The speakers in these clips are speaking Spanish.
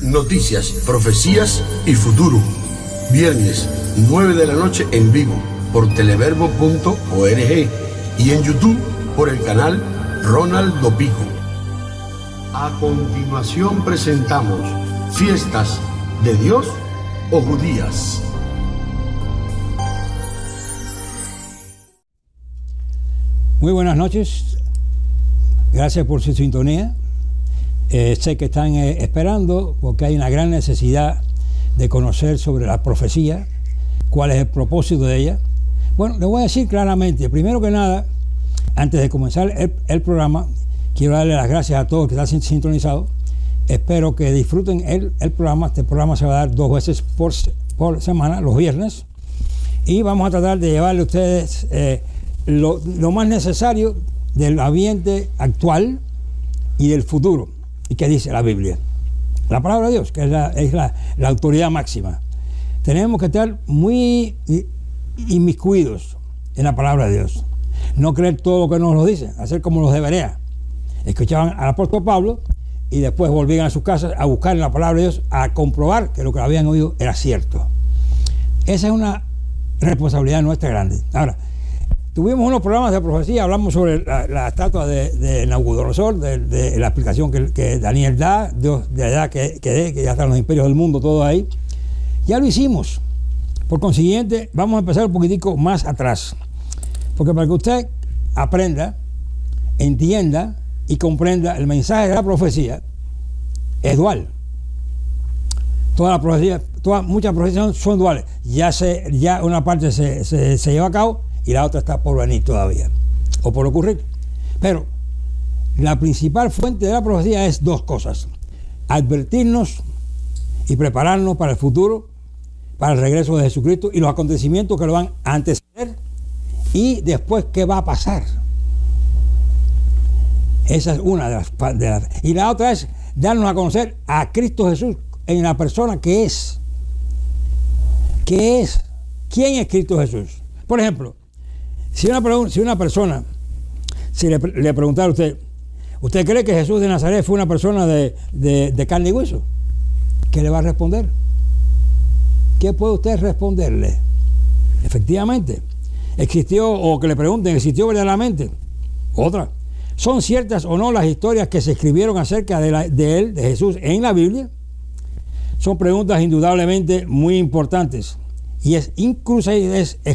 Noticias, profecías y futuro. Viernes, 9 de la noche en vivo por televerbo.org y en YouTube por el canal Ronald Pico. A continuación presentamos Fiestas de Dios o Judías. Muy buenas noches, gracias por su sintonía. Sé que están esperando porque hay una gran necesidad de conocer sobre la profecía, cuál es el propósito de ella. Bueno, les voy a decir claramente, primero que nada, antes de comenzar el programa, quiero darle las gracias a todos que están sintonizados. Espero que disfruten el programa. Este programa se va a dar 2 veces por semana, los viernes, y vamos a tratar de llevarle a ustedes lo más necesario del ambiente actual y del futuro. ¿Y qué dice la Biblia? La palabra de Dios, que es la autoridad máxima. Tenemos que estar muy inmiscuidos en la palabra de Dios. No creer todo lo que nos lo dice, hacer como los de Berea. Escuchaban al apóstol Pablo y después volvían a sus casas a buscar en la palabra de Dios, a comprobar que lo que habían oído era cierto. Esa es una responsabilidad nuestra grande. Ahora, tuvimos unos programas de profecía, hablamos sobre la estatua de Nabucodonosor, de la explicación que Daniel da, Dios de edad que ya están los imperios del mundo, todo ahí. Ya lo hicimos. Por consiguiente, vamos a empezar un poquitico más atrás. Porque para que usted aprenda, entienda y comprenda el mensaje de la profecía, es dual. Muchas profecías son duales. Ya una parte se lleva a cabo y la otra está por venir todavía, o por ocurrir. Pero la principal fuente de la profecía es 2 cosas: advertirnos y prepararnos para el futuro, para el regreso de Jesucristo y los acontecimientos que lo van a anteceder, y después qué va a pasar. Esa es una de las. Y la otra es darnos a conocer a Cristo Jesús en la persona que es. ¿Qué es? ¿Quién es Cristo Jesús? Por ejemplo, si una persona, si le preguntara a usted, ¿usted cree que Jesús de Nazaret fue una persona de carne y hueso? ¿Qué le va a responder? ¿Qué puede usted responderle? Efectivamente, ¿existió? O que le pregunten, ¿existió verdaderamente? Otra, ¿son ciertas o no las historias que se escribieron acerca de él, de Jesús, en la Biblia? Son preguntas indudablemente muy importantes y es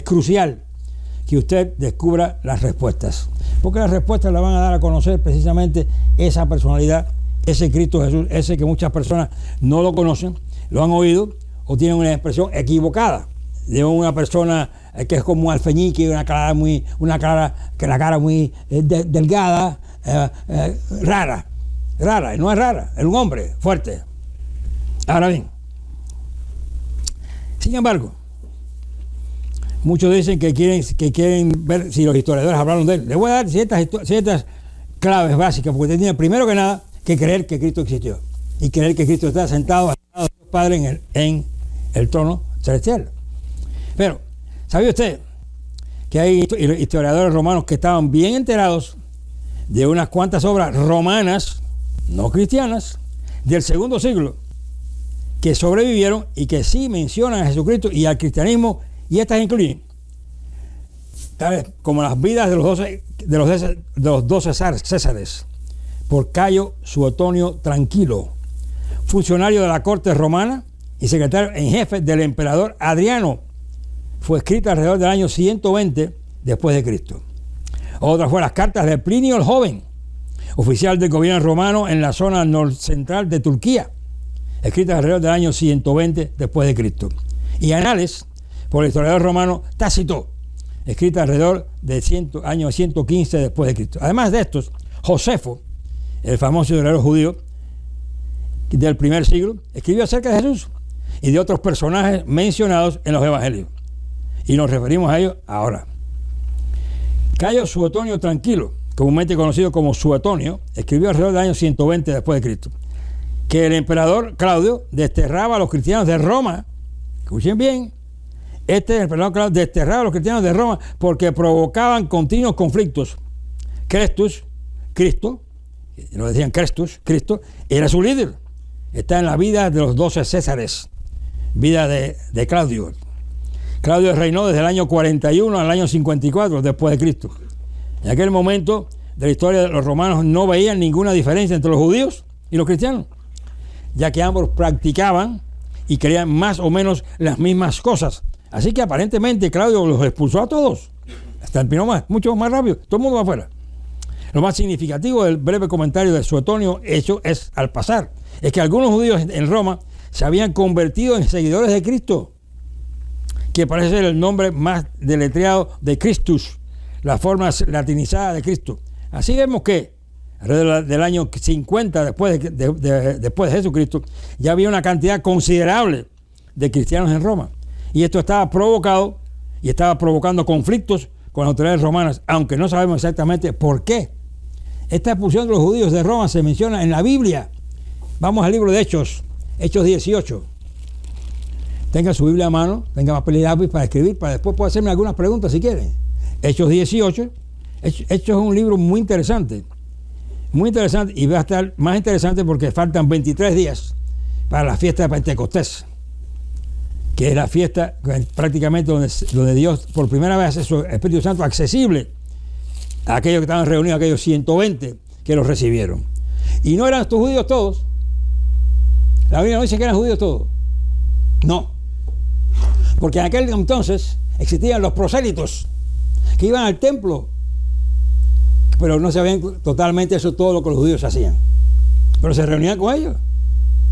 crucial que usted descubra las respuestas, porque las respuestas le van a dar a conocer precisamente esa personalidad, ese Cristo Jesús, ese que muchas personas no lo conocen, lo han oído o tienen una expresión equivocada de una persona que es como un alfeñique, una cara muy delgada, rara, no es rara, es un hombre fuerte. Ahora bien, sin embargo, muchos dicen que quieren ver si los historiadores hablaron de él. Les voy a dar ciertas claves básicas, porque tenía primero que nada que creer que Cristo existió y creer que Cristo está sentado al lado de Dios Padre en el trono celestial. Pero, ¿sabía usted que hay historiadores romanos que estaban bien enterados de unas cuantas obras romanas, no cristianas, del segundo siglo, que sobrevivieron y que sí mencionan a Jesucristo y al cristianismo? Y estas incluyen, tales como las vidas de los 12 Césares, por Cayo Suetonio Tranquilo, funcionario de la corte romana y secretario en jefe del emperador Adriano. Fue escrita alrededor del año 120 después de Cristo. Otra fue las cartas de Plinio el Joven, oficial del gobierno romano en la zona norcentral de Turquía, escritas alrededor del año 120 después de Cristo. Y Anales, por el historiador romano Tácito, escrita alrededor del año 115 después de Cristo. Además de estos, Josefo, el famoso historiador judío del primer siglo, escribió acerca de Jesús y de otros personajes mencionados en los evangelios. Y nos referimos a ellos ahora. Cayo Suetonio Tranquilo, comúnmente conocido como Suetonio, escribió alrededor del año 120 después de Cristo, que el emperador Claudio desterraba a los cristianos de Roma, escuchen bien, Este es el problema claro, desterrar a los cristianos de Roma porque provocaban continuos conflictos. Cristo, lo decían Cristo, era su líder. Está en la vida de los 12 Césares, vida de Claudio. Claudio reinó desde el año 41 al año 54 después de Cristo. En aquel momento de la historia, los romanos no veían ninguna diferencia entre los judíos y los cristianos, ya que ambos practicaban y creían más o menos las mismas cosas. Así que aparentemente Claudio los expulsó a todos, hasta el Pinoma, mucho más rápido, todo el mundo va afuera. Lo más significativo del breve comentario de Suetonio hecho es al pasar, es que algunos judíos en Roma se habían convertido en seguidores de Cristo, que parece ser el nombre más deletreado de Christus, la forma latinizada de Cristo. Así vemos que alrededor del año 50 después de Jesucristo ya había una cantidad considerable de cristianos en Roma, y esto estaba provocando conflictos con las autoridades romanas, aunque no sabemos exactamente por qué. Esta expulsión de los judíos de Roma se menciona en la Biblia. Vamos al libro de Hechos 18. Tenga su Biblia a mano, tenga papel y lápiz para escribir, para después poder hacerme algunas preguntas si quieren. Hechos 18. Hechos es un libro muy interesante, y va a estar más interesante porque faltan 23 días para la fiesta de Pentecostés, que es la fiesta prácticamente donde Dios por primera vez hace su Espíritu Santo accesible a aquellos que estaban reunidos, aquellos 120 que los recibieron. Y no eran estos judíos todos. La Biblia no dice que eran judíos todos. No. Porque en aquel entonces existían los prosélitos que iban al templo, pero no sabían totalmente eso, todo lo que los judíos hacían. Pero se reunían con ellos.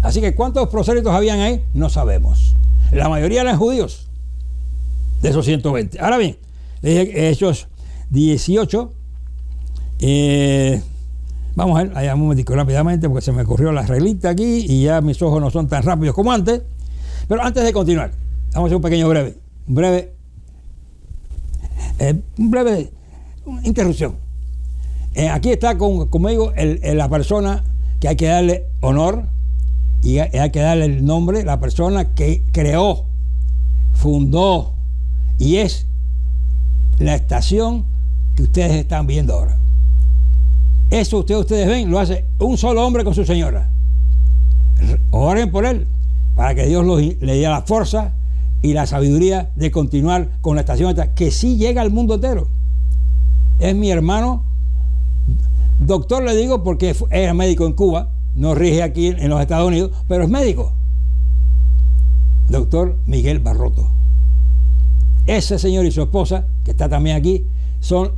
Así que ¿cuántos prosélitos habían ahí? No sabemos. La mayoría eran judíos de esos 120. Ahora bien, Hechos 18. Vamos a ver, allá un momentico rápidamente porque se me corrió la reglita aquí y ya mis ojos no son tan rápidos como antes. Pero antes de continuar, vamos a hacer un pequeño breve interrupción. Aquí está conmigo la persona que hay que darle honor y hay que darle el nombre, la persona que creó, fundó y es la estación que ustedes están viendo ahora. Eso ustedes ven, lo hace un solo hombre con su señora. Oren por él, para que Dios le dé la fuerza y la sabiduría de continuar con la estación esta, que sí llega al mundo entero. Es mi hermano, doctor le digo porque era médico en Cuba, no rige aquí en los Estados Unidos, pero es médico. Doctor Miguel Barroto. Ese señor y su esposa, que está también aquí, son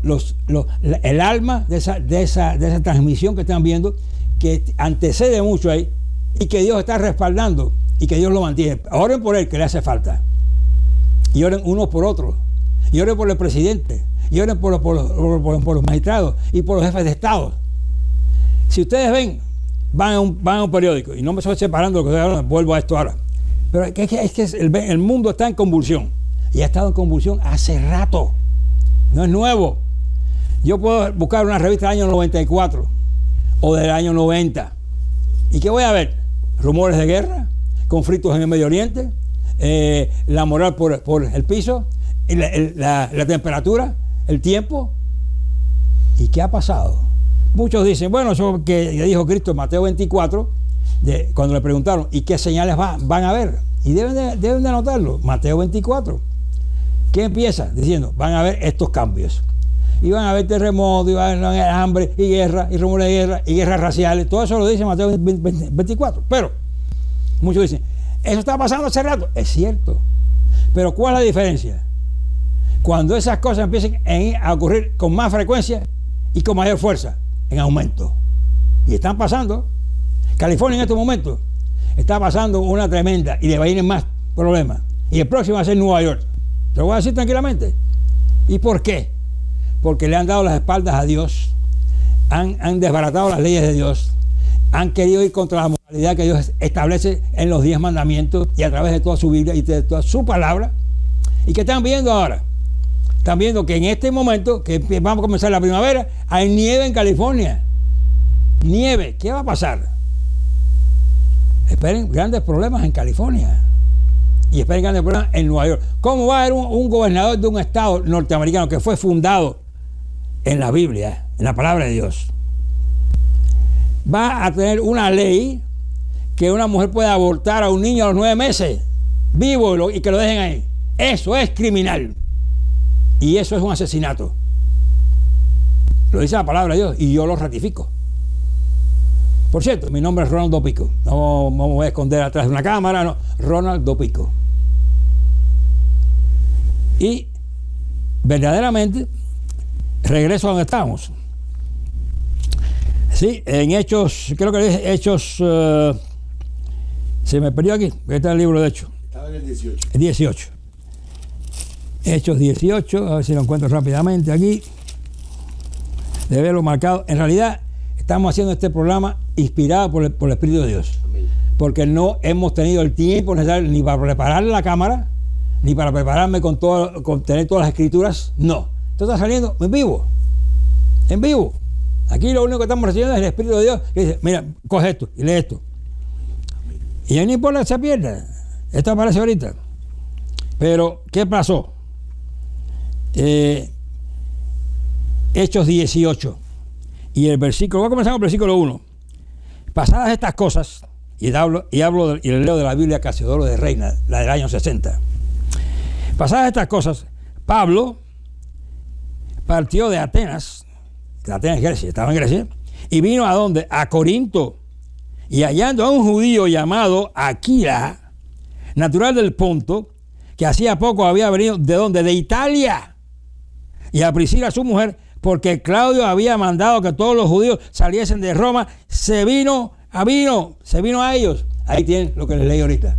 el alma de esa transmisión que están viendo, que antecede mucho ahí y que Dios está respaldando y que Dios lo mantiene. Oren por él, que le hace falta, y oren unos por otros, y oren por el presidente, y oren por los magistrados y por los jefes de estado. Si ustedes ven, van a un periódico, y no me estoy separando de lo que estoy hablando, vuelvo a esto ahora, pero es que el mundo está en convulsión, y ha estado en convulsión hace rato. No es nuevo. Yo puedo buscar una revista del año 94 o del año 90. ¿Y qué voy a ver? Rumores de guerra, conflictos en el Medio Oriente, la moral por el piso, la temperatura, el tiempo. ¿Y qué ha pasado? Muchos dicen, bueno, eso que dijo Cristo en Mateo 24, cuando le preguntaron, ¿y qué señales van a ver? Y deben de anotarlo, Mateo 24. ¿Qué empieza? Diciendo, van a haber estos cambios. Y van a haber terremotos, y van a haber hambre, y guerra, y rumores de guerra, y guerras raciales. Todo eso lo dice Mateo 24. Pero muchos dicen, eso está pasando hace rato. Es cierto. Pero ¿cuál es la diferencia? Cuando esas cosas empiecen a ocurrir con más frecuencia y con mayor fuerza, en aumento. Y están pasando. California en estos momentos está pasando una tremenda, y le va a ir más problemas. Y el próximo va a ser Nueva York. Te lo voy a decir tranquilamente. ¿Y por qué? Porque le han dado las espaldas a Dios, han desbaratado las leyes de Dios, han querido ir contra la moralidad que Dios establece en los 10 mandamientos y a través de toda su Biblia y de toda su palabra. ¿Y qué están viendo ahora? Están viendo que en este momento, que vamos a comenzar la primavera, hay nieve en California. Nieve. ¿Qué va a pasar? Esperen grandes problemas en California. y esperen grandes problemas en Nueva York. ¿Cómo va a haber un gobernador de un estado norteamericano que fue fundado en la Biblia, en la palabra de Dios? Va a tener una ley que una mujer puede abortar a un niño a los 9 meses, vivo, y que lo dejen ahí. Eso es criminal. Y eso es un asesinato. Lo dice la palabra de Dios y yo lo ratifico. Por cierto, mi nombre es Ronald Dopico. No me voy a esconder atrás de una cámara, no. Ronald Dopico. Y verdaderamente, regreso a donde estábamos. Sí, en Hechos, creo que dije Hechos, se me perdió aquí, aquí está el libro de Hechos. Estaba en el 18. 18. Hechos 18, a ver si lo encuentro rápidamente aquí. De verlo marcado. En realidad, estamos haciendo este programa inspirado por el Espíritu de Dios. Amén. Porque no hemos tenido el tiempo necesario ni para preparar la cámara, ni para prepararme con tener todas las escrituras. No. Esto está saliendo en vivo. En vivo. Aquí lo único que estamos recibiendo es el Espíritu de Dios que dice, mira, coge esto y lee esto. Y ahí no importa que se pierda. Esto aparece ahorita. Pero, ¿qué pasó? Hechos 18. Y el versículo, voy a comenzar con el versículo 1. Pasadas estas cosas, y le leo de la Biblia Casiodoro de Reina, la del año 60. Pasadas estas cosas, Pablo partió de Atenas, Grecia, estaba en Grecia, y vino ¿a dónde? A Corinto, y hallando a un judío llamado Aquila, natural del Ponto, que hacía poco había venido, ¿de dónde? De Italia, y a Priscila su mujer, porque Claudio había mandado que todos los judíos saliesen de Roma, se vino a ellos. Ahí tienen lo que les leí ahorita.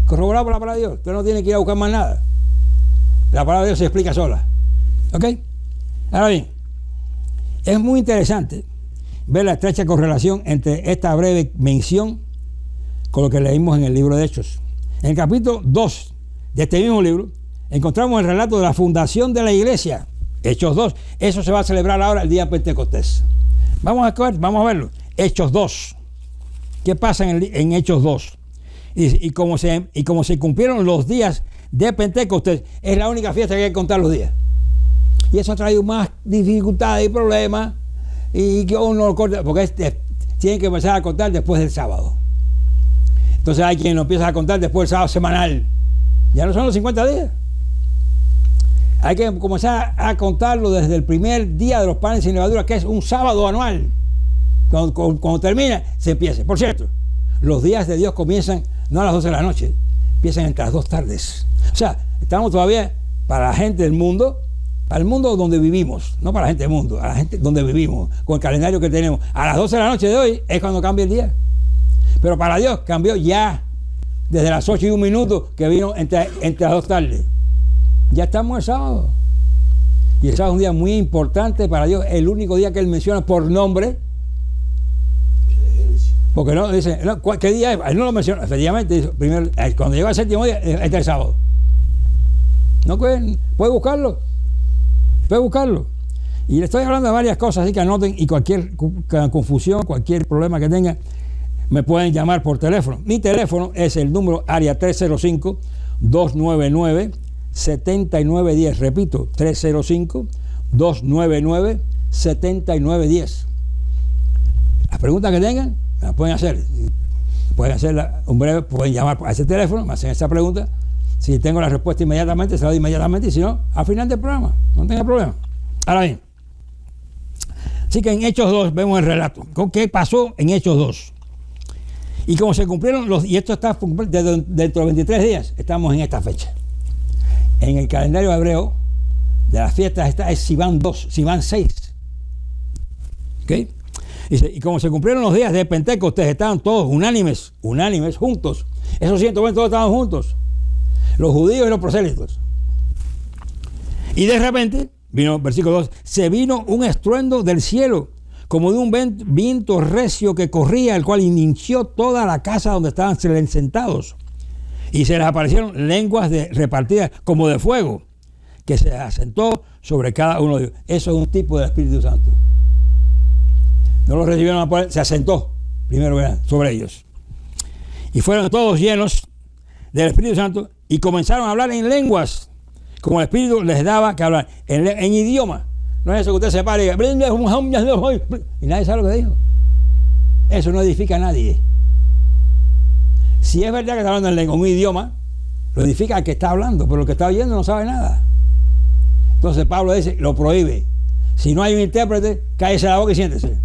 Corroborado por la palabra de Dios. Usted no tiene que ir a buscar más nada. La palabra de Dios se explica sola. ¿Ok? Ahora bien, es muy interesante ver la estrecha correlación entre esta breve mención con lo que leímos en el libro de Hechos. En el capítulo 2 de este mismo libro, encontramos el relato de la fundación de la iglesia. Hechos 2. Eso se va a celebrar ahora el día de Pentecostés. Vamos a verlo. Hechos 2. ¿Qué pasa en Hechos 2? Y como se cumplieron los días de Pentecostés, es la única fiesta que hay que contar los días. Y eso ha traído más dificultades y problemas. Y que uno lo corta, porque tiene que empezar a contar después del sábado. Entonces hay quien lo empieza a contar después del sábado semanal. Ya no son los 50 días. Hay que comenzar a contarlo desde el primer día de los panes sin levadura, que es un sábado anual. Cuando termina, se empieza. Por cierto, los días de Dios comienzan no a las 12 de la noche, empiezan entre las 2 tardes. O sea, estamos todavía para la gente del mundo, para el mundo donde vivimos, no para la gente del mundo, a la gente donde vivimos, con el calendario que tenemos. A las 12 de la noche de hoy es cuando cambia el día. Pero para Dios cambió ya, desde las 8 y 1 minuto que vino entre las 2 tardes. Ya estamos el sábado. Y el sábado es un día muy importante para Dios, el único día que Él menciona por nombre. Porque no dice, no, ¿qué día es? Él no lo menciona, efectivamente, dice, primero, cuando llega el séptimo día, este es el sábado. No puede buscarlo. Y le estoy hablando de varias cosas, así que anoten, y cualquier confusión, cualquier problema que tengan, me pueden llamar por teléfono. Mi teléfono es el número área 305-299-7910. Repito, 305-299-7910. Las preguntas que tengan, las pueden hacer. Pueden hacerla un breve, pueden llamar a ese teléfono, me hacen esa pregunta. Si tengo la respuesta inmediatamente, se la doy inmediatamente, y si no, al final del programa, no tenga problema. Ahora bien, así que en Hechos 2 vemos el relato. ¿Qué pasó en Hechos 2? Y como se cumplieron y esto está dentro de 23 días, estamos en esta fecha. En el calendario hebreo de las fiestas esta es Sivan 6. ¿Ok? Dice, y como se cumplieron los días de Pentecostés, estaban todos unánimes, juntos. Esos 120 todos estaban juntos. Los judíos y los prosélitos. Y de repente, versículo 2, se vino un estruendo del cielo, como de un viento recio que corría, el cual inició toda la casa donde estaban sentados. Y se les aparecieron lenguas repartidas como de fuego, que se asentó sobre cada uno de ellos. Eso es un tipo del Espíritu Santo. No lo recibieron a poder, se asentó primero sobre ellos. Y fueron todos llenos del Espíritu Santo y comenzaron a hablar en lenguas, como el Espíritu les daba que hablar, en idioma. No es eso que usted se pare y nadie sabe lo que dijo. Eso no edifica a nadie. Si es verdad que está hablando en lengua, un idioma, lo edifica al que está hablando, pero el que está oyendo no sabe nada. Entonces Pablo dice, lo prohíbe. Si no hay un intérprete, cállese la boca y siéntese.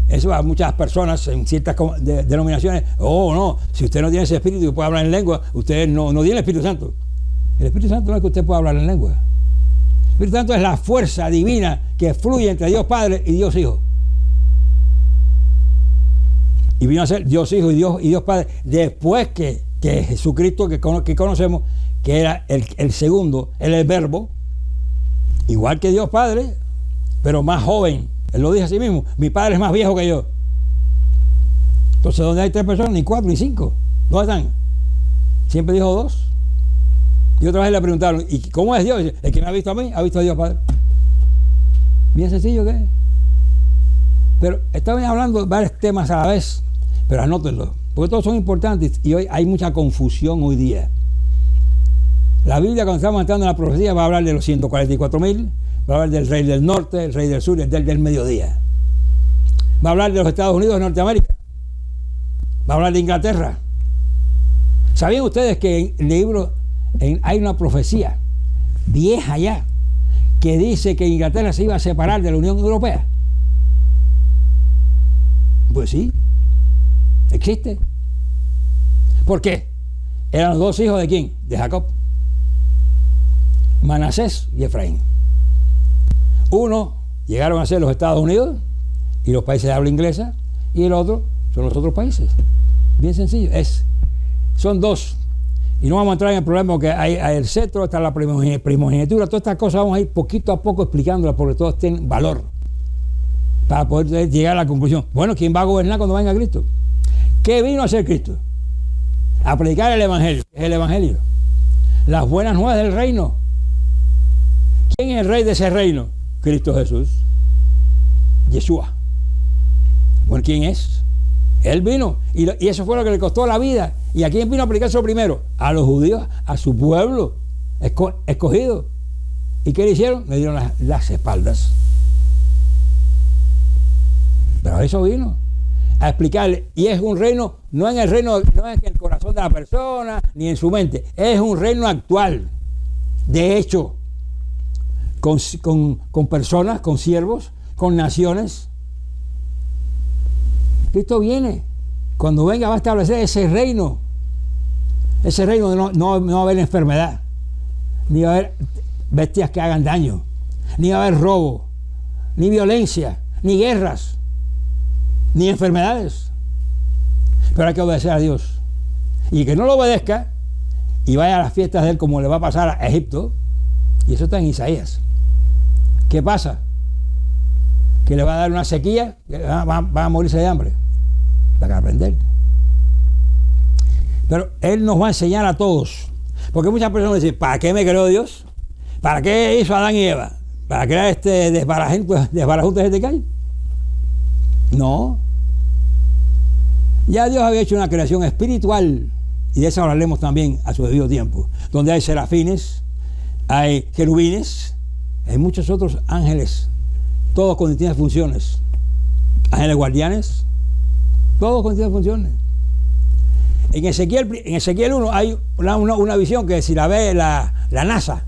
Eso a muchas personas en ciertas denominaciones, no, si usted no tiene ese espíritu y puede hablar en lengua, usted no tiene el Espíritu Santo. El Espíritu Santo no es que usted pueda hablar en lengua. El Espíritu Santo es la fuerza divina que fluye entre Dios Padre y Dios Hijo. Y vino a ser Dios Hijo y Dios Padre después que Jesucristo que conocemos, que era el segundo, el verbo, igual que Dios Padre, pero más joven. Él lo dice a sí mismo, mi Padre es más viejo que yo. Entonces, ¿dónde hay 3 personas? Ni 4, ni 5. ¿Dónde están? Siempre dijo 2. Y otra vez le preguntaron, ¿y cómo es Dios? El que me ha visto a mí, ha visto a Dios Padre. Bien sencillo que es. Pero estamos hablando de varios temas a la vez, pero anótenlo, porque todos son importantes y hoy hay mucha confusión hoy día. La Biblia, cuando estamos entrando en la profecía, va a hablar de los 144,000, va a hablar del rey del norte, el rey del sur, el del mediodía. Va a hablar de los Estados Unidos de Norteamérica. Va a hablar de Inglaterra. ¿Sabían ustedes que en el libro hay una profecía vieja ya que dice que Inglaterra se iba a separar de la Unión Europea? Pues sí, existe. ¿Por qué? Eran los 2 hijos de ¿quién? De Jacob. Manasés y Efraín. Uno llegaron a ser los Estados Unidos y los países de habla inglesa, y el otro son los otros países. Bien sencillo, son 2. Y no vamos a entrar en el problema porque hay el cetro, está la primogenitura, todas estas cosas vamos a ir poquito a poco explicándolas porque todas tienen valor para poder llegar a la conclusión. Bueno, ¿quién va a gobernar cuando venga Cristo? ¿Qué vino a hacer Cristo? A predicar el Evangelio. Es el Evangelio. Las buenas nuevas del reino. ¿Quién es el rey de ese reino? Cristo Jesús. Yeshua. Bueno, ¿quién es? Él vino. Y eso fue lo que le costó la vida. ¿Y a quién vino a aplicar eso primero? A los judíos, a su pueblo escogido. ¿Y qué le hicieron? Le dieron las espaldas. Pero eso vino a explicarle, y es un reino, no en el corazón de la persona, ni en su mente, es un reino actual, de hecho, con personas, con siervos, con naciones. Cristo viene, cuando venga va a establecer ese reino donde no va a haber enfermedad, ni va a haber bestias que hagan daño, ni va a haber robo, ni violencia, ni guerras, ni enfermedades. Pero hay que obedecer a Dios, y que no lo obedezca y vaya a las fiestas de él como le va a pasar a Egipto, y eso está en Isaías. ¿Qué pasa? Que le va a dar una sequía, va a morirse de hambre, para aprender. Pero él nos va a enseñar a todos, porque muchas personas dicen, ¿para qué me creó Dios? ¿Para qué hizo Adán y Eva? ¿Para crear este desbarajunte este que hay? No. Ya Dios había hecho una creación espiritual, y de eso hablaremos también a su debido tiempo, donde hay serafines, hay querubines, hay muchos otros ángeles, todos con distintas funciones. Ángeles guardianes, todos con distintas funciones. En Ezequiel 1 hay una visión que si la ve la NASA,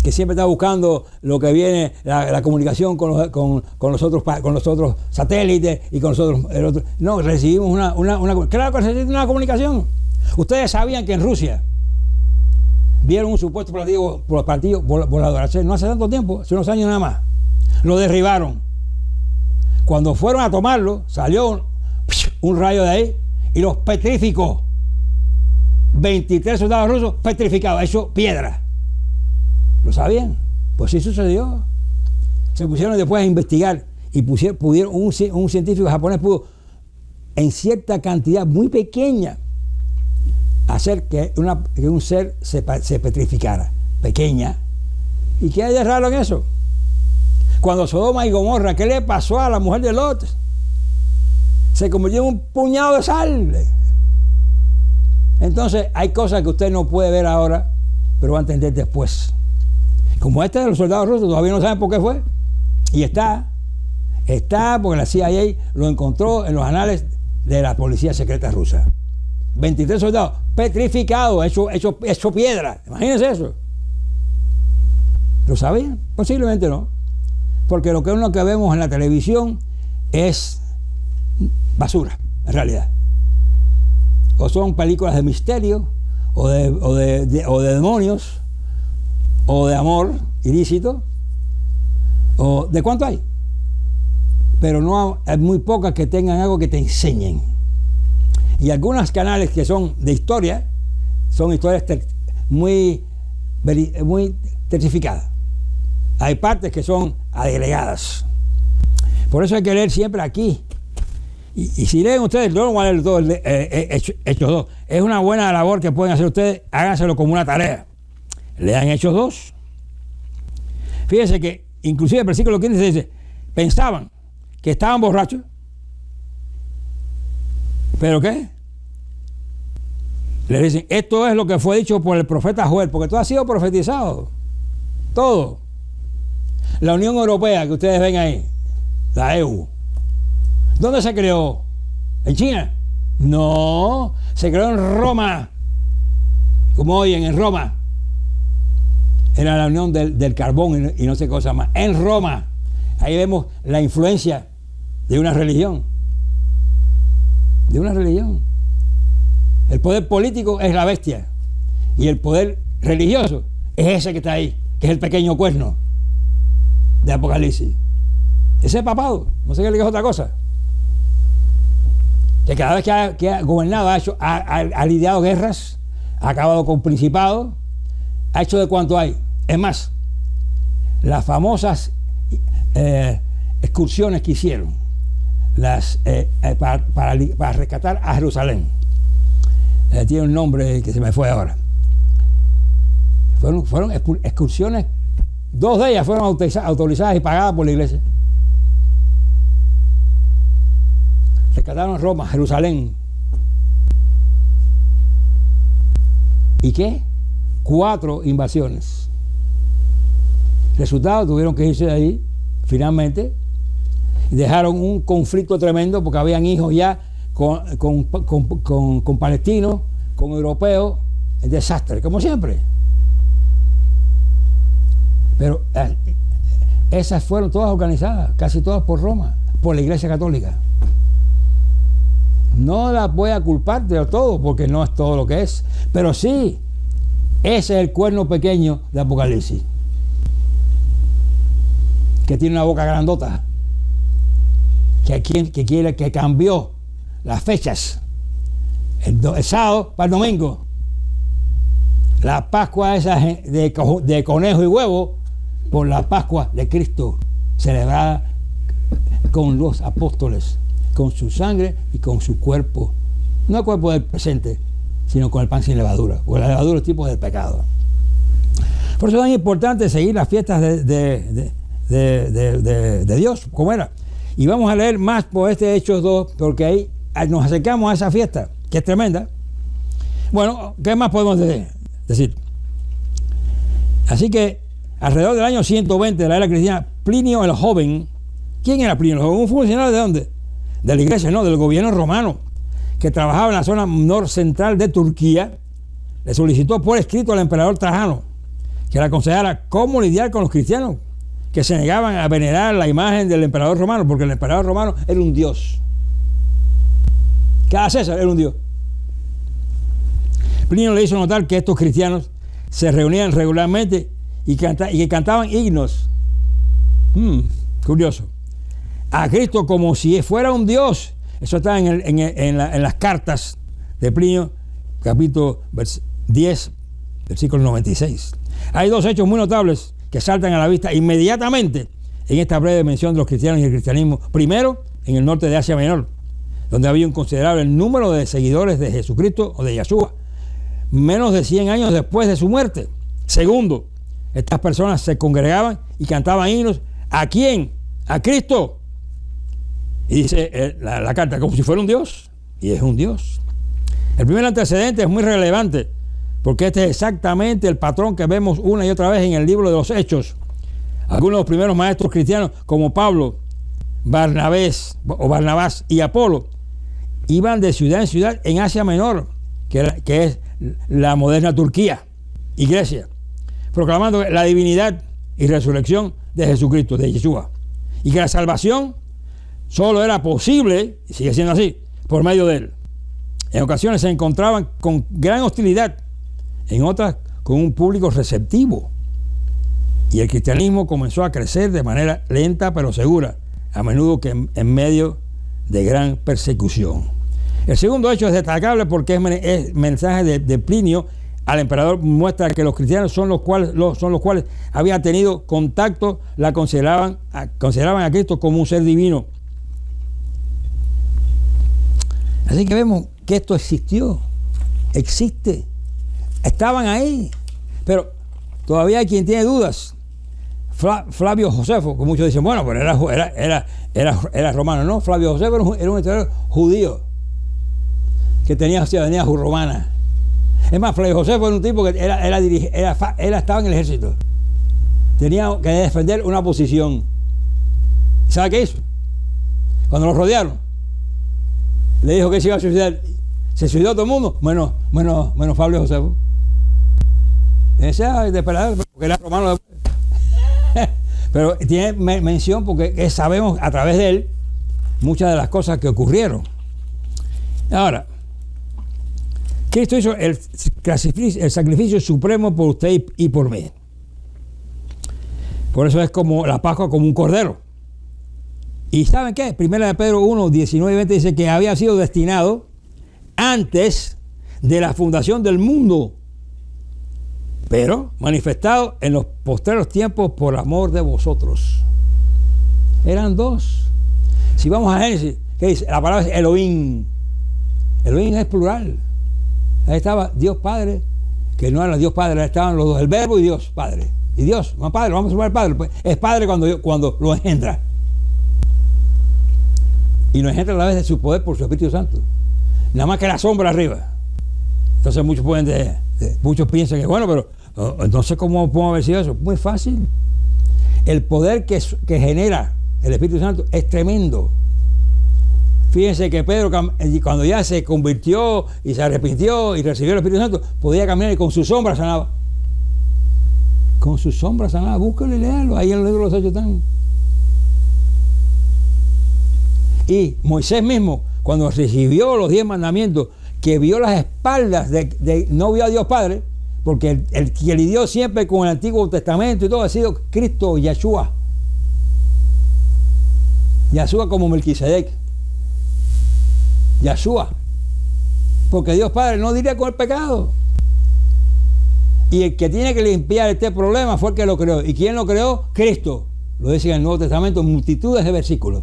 que siempre está buscando lo que viene, la comunicación con los otros satélites y con los otros. No, recibimos claro que necesita una comunicación. Ustedes sabían que en Rusia vieron un supuesto platillo volador no hace tanto tiempo, hace unos años nada más. Lo derribaron. Cuando fueron a tomarlo, salió un rayo de ahí y los petrificó. 23 soldados rusos petrificados, hecho piedra. ¿Lo sabían? Pues sí sucedió. Se pusieron después a investigar y pudieron, un científico japonés pudo, en cierta cantidad muy pequeña, hacer que un ser se petrificara. Pequeña. ¿Y qué hay de raro en eso? Cuando Sodoma y Gomorra, ¿qué le pasó a la mujer de Lot? Se convirtió en un puñado de sal. Entonces hay cosas que usted no puede ver ahora, pero va a entender después. Como este de los soldados rusos, todavía no saben por qué fue. Y está porque la CIA lo encontró en los anales de la policía secreta rusa. 23 soldados petrificados, hecho piedra. Imagínense eso. ¿Lo sabían? Posiblemente no. Porque lo que vemos en la televisión es basura, en realidad. O son películas de misterio, o de demonios, o de amor ilícito, o de cuánto hay. Pero no hay muy pocas que tengan algo que te enseñen. Y algunos canales que son de historia, son historias muy tercificadas. Hay partes que son agregadas. Por eso hay que leer siempre aquí. Y si leen ustedes, no van a leer todo Hechos 2. Es una buena labor que pueden hacer ustedes, háganselo como una tarea. Lean Hechos 2. Fíjense que inclusive el versículo 15 dice, pensaban que estaban borrachos. ¿Pero qué? Le dicen, esto es lo que fue dicho por el profeta Joel, porque todo ha sido profetizado. Todo. La Unión Europea que ustedes ven ahí, la EU, ¿dónde se creó? ¿En China? No, se creó en Roma. Como oyen, en Roma. Era la unión del carbón y no sé qué cosa más. En Roma. Ahí vemos la influencia de una religión. De una religión. El poder político es la bestia. Y el poder religioso es ese que está ahí, que es el pequeño cuerno de Apocalipsis. Ese papado, no sé qué le digo otra cosa. Que cada vez que ha gobernado ha lidiado guerras, ha acabado con principados, ha hecho de cuanto hay. Es más, las famosas excursiones que hicieron para rescatar a Jerusalén, tiene un nombre que se me fue ahora. Fueron excursiones, 2 de ellas fueron autorizadas y pagadas por la iglesia. Rescataron Roma, Jerusalén. ¿Y qué? 4 invasiones. Resultado, tuvieron que irse de ahí, finalmente, y dejaron un conflicto tremendo porque habían hijos ya con palestinos, con europeos, el desastre, como siempre. Pero esas fueron todas organizadas, casi todas por Roma, por la Iglesia Católica. No la voy a culpar de todo, porque no es todo lo que es, pero sí, ese es el cuerno pequeño de Apocalipsis, que tiene una boca grandota, que cambió las fechas, el sábado para el domingo, la Pascua esa de conejo y huevo por la Pascua de Cristo, celebrada con los apóstoles, con su sangre y con su cuerpo, no el cuerpo del presente, sino con el pan sin levadura, porque la levadura es tipo del pecado. Por eso es tan importante seguir las fiestas de Dios, como era. Y vamos a leer más por este Hechos 2, porque ahí nos acercamos a esa fiesta, que es tremenda. Bueno, ¿qué más podemos decir? Así que alrededor del año 120 de la era cristiana, Plinio el Joven, ¿quién era Plinio el Joven? Un funcionario de ¿dónde? De la iglesia, no, del gobierno romano, que trabajaba en la zona norcentral de Turquía, le solicitó por escrito al emperador Trajano que le aconsejara cómo lidiar con los cristianos que se negaban a venerar la imagen del emperador romano, porque el emperador romano era un dios. Cada César era un dios. Plinio le hizo notar que estos cristianos se reunían regularmente y que cantaban himnos. Curioso. A Cristo como si fuera un dios. Eso está en las cartas de Plinio, capítulo 10, versículo 96. Hay 2 hechos muy notables que saltan a la vista inmediatamente en esta breve mención de los cristianos y el cristianismo. Primero, en el norte de Asia Menor, donde había un considerable número de seguidores de Jesucristo o de Yahshua, menos de 100 años después de su muerte. Segundo, estas personas se congregaban y cantaban himnos. ¿A quién? A Cristo. Y dice la carta, como si fuera un dios, y es un dios. El primer antecedente es muy relevante, porque este es exactamente el patrón que vemos una y otra vez en el libro de los Hechos. Algunos de los primeros maestros cristianos, como Pablo, Barnabás y Apolo, iban de ciudad en ciudad en Asia Menor, que es la moderna Turquía y Grecia, proclamando la divinidad y resurrección de Jesucristo, de Yeshua, y que la salvación solo era posible, y sigue siendo así, por medio de él. En ocasiones se encontraban con gran hostilidad, en otras con un público receptivo, y el cristianismo comenzó a crecer de manera lenta pero segura, a menudo que en medio de gran persecución. El segundo hecho es destacable porque es mensaje de Plinio al emperador, muestra que los cristianos son los cuales habían tenido contacto, consideraban a Cristo como un ser divino. Así que vemos que esto existe, estaban ahí, pero todavía hay quien tiene dudas. Flavio Josefo, que muchos dicen, bueno, pero era romano. No, Flavio Josefo era un historiador judío que tenía ciudadanía romana. Es más, Flavio Josefo era un tipo que estaba en el ejército, tenía que defender una posición. ¿Sabe qué hizo? Cuando lo rodearon, le dijo que se iba a suicidar. Se suicidó todo el mundo, menos Flavio Josefo. Ese desesperado, porque era romano. Pero tiene mención porque sabemos a través de él muchas de las cosas que ocurrieron. Ahora, Cristo hizo el sacrificio supremo por usted y por mí. Por eso es como la Pascua, como un cordero. ¿Y saben qué? Primera de Pedro 1, 19 y 20 dice que había sido destinado antes de la fundación del mundo, pero manifestado en los postreros tiempos por amor de vosotros. Eran dos. Si vamos a Génesis, ¿qué dice? La palabra es Elohim. Elohim es plural. Ahí estaba Dios Padre, que no era Dios Padre, estaban los dos, el Verbo y Dios Padre. Y Dios, no Padre, vamos a sumar al Padre. Pues es Padre cuando lo engendra. Y nos engendra a la vez de su poder por su Espíritu Santo. Nada más que la sombra arriba. Entonces muchos piensan que bueno, pero no sé cómo podemos haber sido eso. Muy fácil. El poder que genera el Espíritu Santo es tremendo. Fíjense que Pedro, cuando ya se convirtió y se arrepintió y recibió el Espíritu Santo, podía caminar y con su sombra sanaba. Con su sombra sanaba. Búscalo y léalo. Ahí en el libro de los Hechos están. Y Moisés mismo, cuando recibió los 10 mandamientos, que vio las espaldas no vio a Dios Padre, porque el que lidió siempre con el Antiguo Testamento y todo ha sido Cristo, Yeshua. Yeshua como Melquisedec. Yeshua. Porque Dios Padre no diría con el pecado. Y el que tiene que limpiar este problema fue el que lo creó. ¿Y quién lo creó? Cristo. Lo dice en el Nuevo Testamento en multitudes de versículos.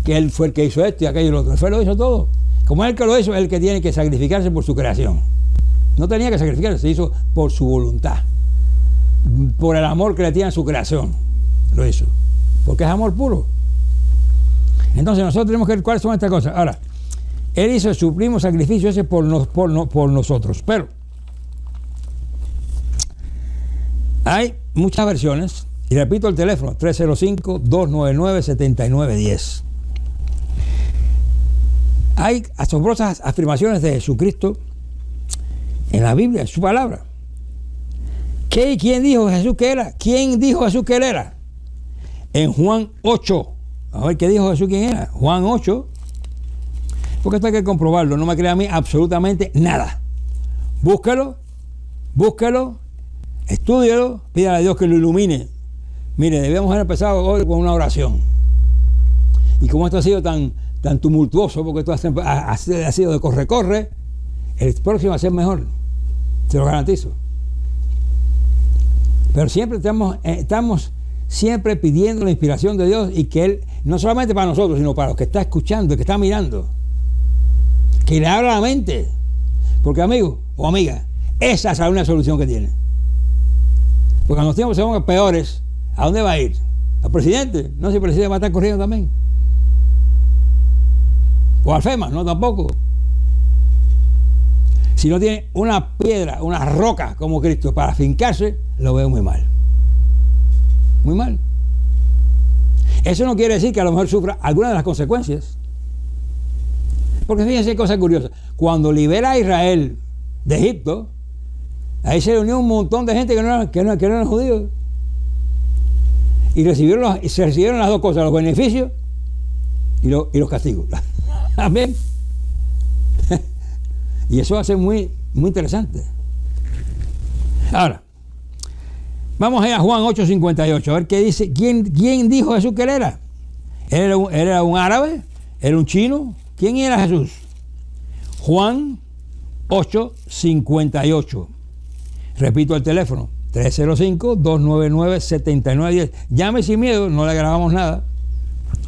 Que él fue el que hizo esto y aquello y lo otro. Él fue, lo hizo todo. Como él que lo hizo, es el que tiene que sacrificarse por su creación. No tenía que sacrificarse, se hizo por su voluntad. Por el amor que le tiene a su creación. Lo hizo. Porque es amor puro. Entonces nosotros tenemos que ver cuáles son estas cosas. Ahora, él hizo el supremo sacrificio ese por nosotros. Pero hay muchas versiones. Y repito el teléfono, 305-299-7910. Hay asombrosas afirmaciones de Jesucristo en la Biblia, en su palabra. ¿Quién dijo Jesús que era? ¿Quién dijo Jesús que él era? En Juan 8. A ver qué dijo Jesús quién era. Juan 8. Porque esto hay que comprobarlo. No me crea a mí absolutamente nada. Búsquelo, estúdielo, pídale a Dios que lo ilumine. Mire, debemos haber empezado hoy con una oración. Y como esto ha sido tan tumultuoso, porque esto ha sido de corre, el próximo va a ser mejor, te lo garantizo. Pero siempre estamos siempre pidiendo la inspiración de Dios y que Él, no solamente para nosotros, sino para los que está escuchando, el que está mirando, que le abra la mente. Porque amigo o amiga, esa es la única solución que tiene. Porque cuando los tiempos se pongan peores, ¿a dónde va a ir? ¿Al presidente? No, si el presidente va a estar corriendo también. O al FEMA, no, tampoco. Si no tiene una piedra, una roca como Cristo para fincarse, lo veo muy mal. Muy mal. Eso no quiere decir que a lo mejor sufra alguna de las consecuencias. Porque fíjense cosa curiosa. Cuando libera a Israel de Egipto, ahí se reunió un montón de gente que no eran judíos. Y se recibieron las dos cosas, los beneficios y los castigos. Amén. Y eso va a ser muy, muy interesante. Ahora, vamos a Juan 8:58, a ver qué dice. ¿Quién dijo Jesús que él era? ¿Era un árabe? ¿Era un chino? ¿Quién era Jesús? Juan 8:58. Repito el teléfono, 305-299-7910. Llame sin miedo, no le grabamos nada.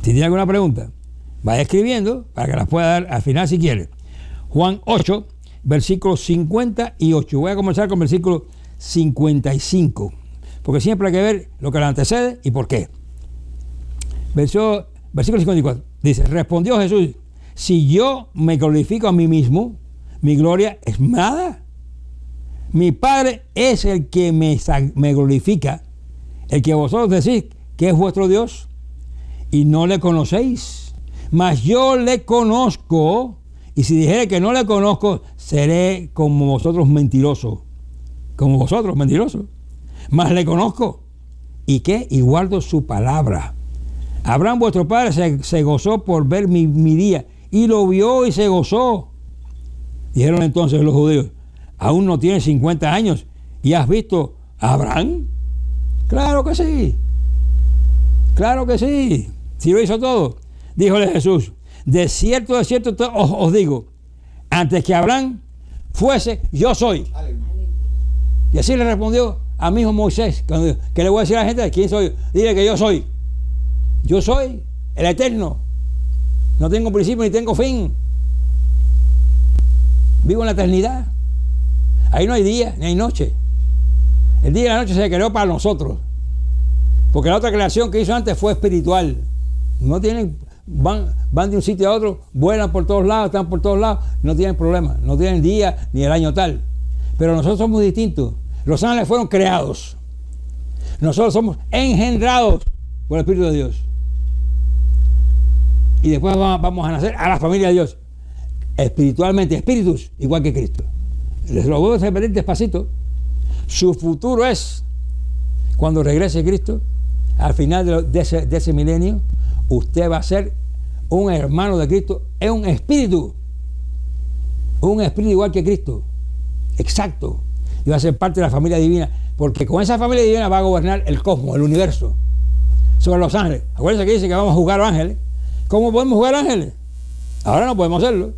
Si tiene alguna pregunta, vaya escribiendo para que las pueda dar al final si quiere. Juan 8, versículo 58. Voy a comenzar con el versículo 55, porque siempre hay que ver lo que le antecede y por qué. Versículo 54. Dice, respondió Jesús, si yo me glorifico a mí mismo, mi gloria es nada. Mi Padre es el que me glorifica, el que vosotros decís que es vuestro Dios, y no le conocéis. Mas yo le conozco, y si dijere que no le conozco, seré como vosotros mentiroso. Como vosotros mentirosos. Mas le conozco. ¿Y qué? Y guardo su palabra. Abraham vuestro padre se gozó por ver mi día, y lo vio y se gozó. Dijeron entonces los judíos, ¿aún no tienes 50 años y has visto a Abraham? Claro que sí. Claro que sí. Si lo hizo todo. Díjole Jesús, de cierto os digo, antes que Abraham fuese, yo soy. Y así le respondió a mi hijo Moisés, que le voy a decir a la gente, ¿quién soy? Dile que yo soy. Yo soy el eterno. No tengo principio ni tengo fin. Vivo en la eternidad. Ahí no hay día ni hay noche. El día y la noche se creó para nosotros. Porque la otra creación que hizo antes fue espiritual. No tienen, van de un sitio a otro, vuelan por todos lados, están por todos lados, no tienen problema, no tienen día ni el año tal. Pero nosotros somos distintos. Los ángeles fueron creados. Nosotros somos engendrados por el Espíritu de Dios. Y después vamos a nacer a la familia de Dios. Espiritualmente, espíritus, igual que Cristo. Les lo voy a repetir despacito. Su futuro es, cuando regrese Cristo, al final de ese milenio, usted va a ser un hermano de Cristo, es un espíritu igual que Cristo, exacto, y va a ser parte de la familia divina, porque con esa familia divina va a gobernar el cosmos, el universo, sobre los ángeles. Acuérdense que dice que vamos a jugar ángeles. ¿Cómo podemos jugar ángeles? Ahora no podemos hacerlo,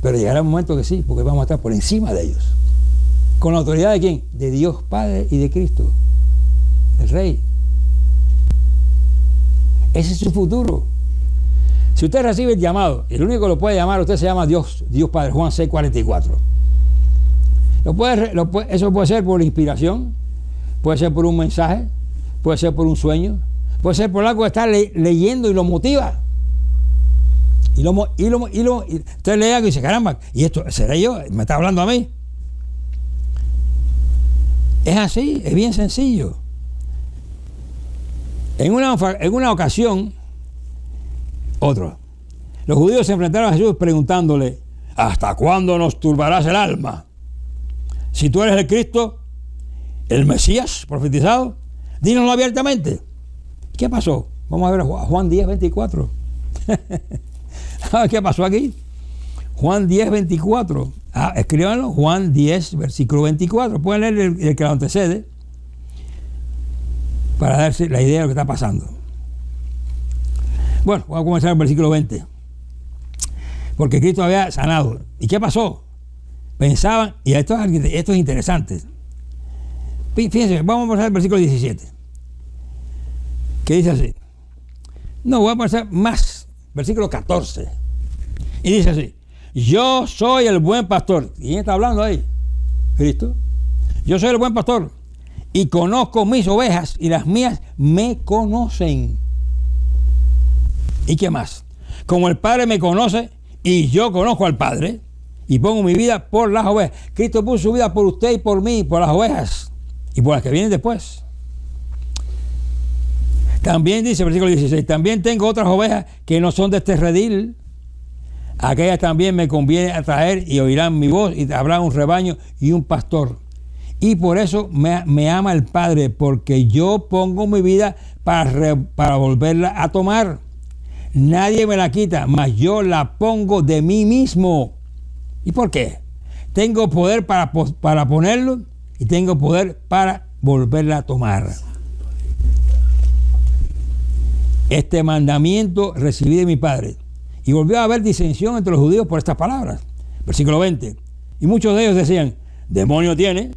pero llegará un momento que sí, porque vamos a estar por encima de ellos. ¿Con la autoridad de quién? De Dios Padre y de Cristo, el Rey. Ese es su futuro. Si usted recibe el llamado, el único que lo puede llamar, usted se llama Dios Padre, Juan 6:44. Eso puede ser por inspiración, puede ser por un mensaje, puede ser por un sueño, puede ser por algo que está leyendo y lo motiva. Y usted lee algo y dice, caramba, ¿y esto seré yo? ¿Me está hablando a mí? Es así, es bien sencillo. En una ocasión, los judíos se enfrentaron a Jesús preguntándole, ¿hasta cuándo nos turbarás el alma? Si tú eres el Cristo, el Mesías profetizado, dínoslo abiertamente. ¿Qué pasó? Vamos a ver a Juan 10:24. ¿Qué pasó aquí? Juan 10:24. Escríbanlo, Juan 10, versículo 24. Pueden leer el que lo antecede para darse la idea de lo que está pasando. Bueno, vamos a comenzar el versículo 20. Porque Cristo había sanado. ¿Y qué pasó? Pensaban, y esto es interesante. Fíjense, vamos a pasar al versículo 17. Que dice así. No, voy a pasar más. Versículo 14. Y dice así. Yo soy el buen pastor. ¿Quién está hablando ahí? Cristo. Yo soy el buen pastor. Y conozco mis ovejas y las mías me conocen. ¿Y qué más? Como el Padre me conoce y yo conozco al Padre y pongo mi vida por las ovejas. Cristo puso su vida por usted y por mí, por las ovejas y por las que vienen después. También dice, versículo 16, también tengo otras ovejas que no son de este redil. Aquellas también me conviene atraer y oirán mi voz y habrá un rebaño y un pastor. Y por eso me ama el Padre, porque yo pongo mi vida para volverla a tomar. Nadie me la quita, mas yo la pongo de mí mismo. ¿Y por qué? Tengo poder para ponerlo y tengo poder para volverla a tomar. Este mandamiento recibí de mi Padre. Y volvió a haber disensión entre los judíos por estas palabras. Versículo 20. Y muchos de ellos decían, demonio tiene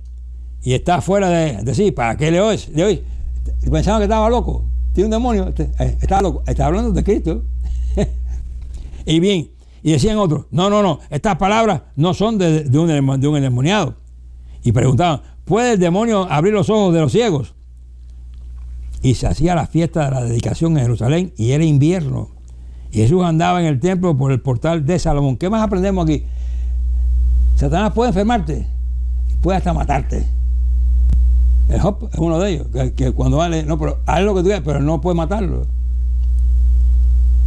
y está fuera de sí. ¿Para qué le oís? Pensaban que estaba loco. Tiene un demonio. Está loco. Está hablando de Cristo. Y bien, y decían otros, no. Estas palabras no son de un endemoniado. Y preguntaban, ¿puede el demonio abrir los ojos de los ciegos? Y se hacía la fiesta de la dedicación en Jerusalén y era invierno. Y Jesús andaba en el templo por el portal de Salomón. ¿Qué más aprendemos aquí? Satanás puede enfermarte, puede hasta matarte. El Job es uno de ellos, que cuando vale, no, pero haz lo que tú quieras, pero no puede matarlo.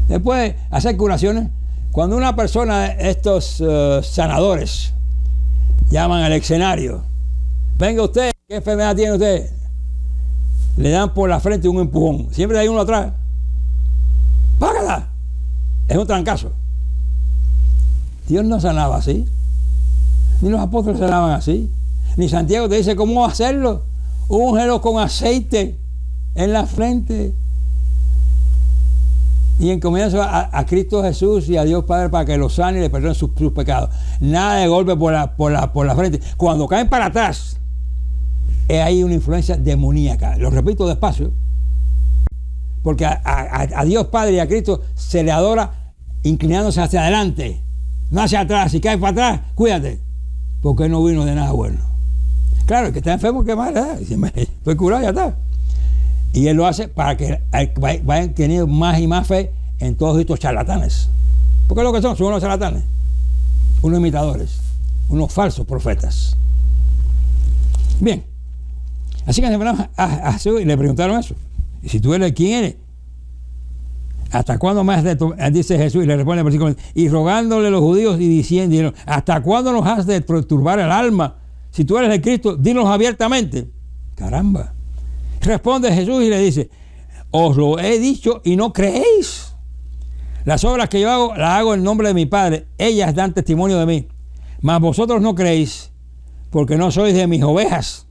Después, hacer curaciones. Cuando una persona, estos sanadores, llaman al escenario, venga usted, ¿qué enfermedad tiene usted? Le dan por la frente un empujón. Siempre hay uno atrás. ¡Págala! Es un trancazo. Dios no sanaba así. Ni los apóstoles sanaban así. Ni Santiago te dice cómo hacerlo. Úngelo con aceite en la frente. Y encomienza a Cristo Jesús y a Dios Padre para que los sane y le perdone sus pecados. Nada de golpe por la frente. Cuando caen para atrás, hay una influencia demoníaca. Lo repito despacio. Porque a Dios Padre y a Cristo se le adora inclinándose hacia adelante, no hacia atrás. Si cae para atrás, cuídate, porque no vino de nada bueno. Claro, el que está enfermo, ¿qué más? Estoy curado, ya está. Y Él lo hace para que vayan teniendo más y más fe en todos estos charlatanes. Porque lo que son unos charlatanes, unos imitadores, unos falsos profetas. Bien, así que se fueron a Jesús y le preguntaron eso. Y si tú eres, ¿quién eres? ¿Hasta cuándo más dice Jesús? Y le responde el versículo 20, y rogándole los judíos y diciendo, ¿hasta cuándo nos has de perturbar el alma? Si tú eres el Cristo, dinos abiertamente. Caramba. Responde Jesús y le dice, os lo he dicho y no creéis. Las obras que yo hago, las hago en nombre de mi Padre. Ellas dan testimonio de mí. Mas vosotros no creéis, porque no sois de mis ovejas,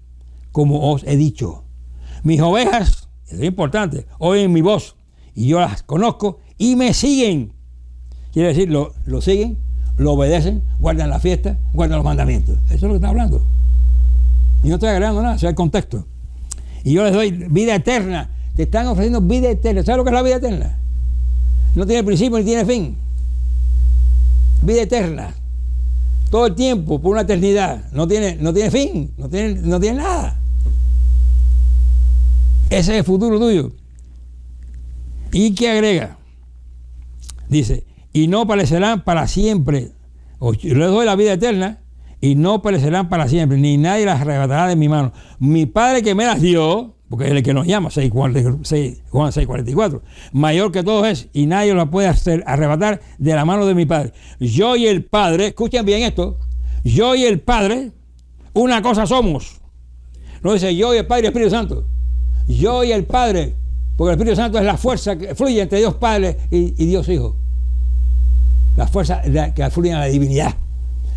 como os he dicho. Mis ovejas, es importante, oyen mi voz, y yo las conozco y me siguen. Quiere decir, lo siguen, lo obedecen, guardan la fiesta, guardan los mandamientos. Eso es lo que está hablando. Y no estoy agregando nada, ese es el contexto. Y yo les doy vida eterna. Te están ofreciendo vida eterna. ¿Sabes lo que es la vida eterna? No tiene principio ni tiene fin. Vida eterna. Todo el tiempo, por una eternidad. No tiene fin, no tiene nada. Ese es el futuro tuyo. ¿Y qué agrega? Dice, y no perecerán para siempre. Yo les doy la vida eterna y no perecerán para siempre, ni nadie las arrebatará de mi mano. Mi Padre que me las dio, porque es el que nos llama, Juan 6:44, mayor que todos es, y nadie las puede arrebatar de la mano de mi Padre. Yo y el Padre, escuchen bien esto, yo y el Padre, una cosa somos. No dice yo y el Padre y el Espíritu Santo. Yo y el Padre, porque el Espíritu Santo es la fuerza que fluye entre Dios Padre y Dios Hijo. La fuerza que fluye en la divinidad.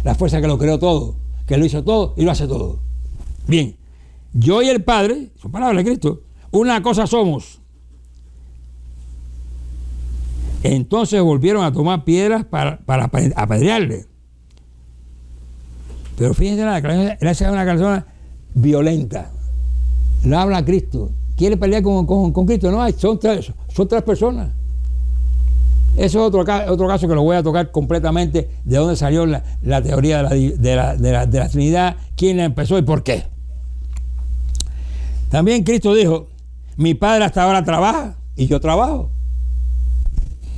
La fuerza que lo creó todo, que lo hizo todo y lo hace todo. Bien, yo y el Padre, son palabras de Cristo, una cosa somos. Entonces volvieron a tomar piedras para apedrearle. Pero fíjense nada, que él es una persona violenta. No habla a Cristo. Quiere pelear con Cristo. No hay, son tres personas. Eso es otro caso que lo voy a tocar completamente, de dónde salió la teoría de la Trinidad, quién la empezó y por qué. También Cristo dijo, mi Padre hasta ahora trabaja y yo trabajo.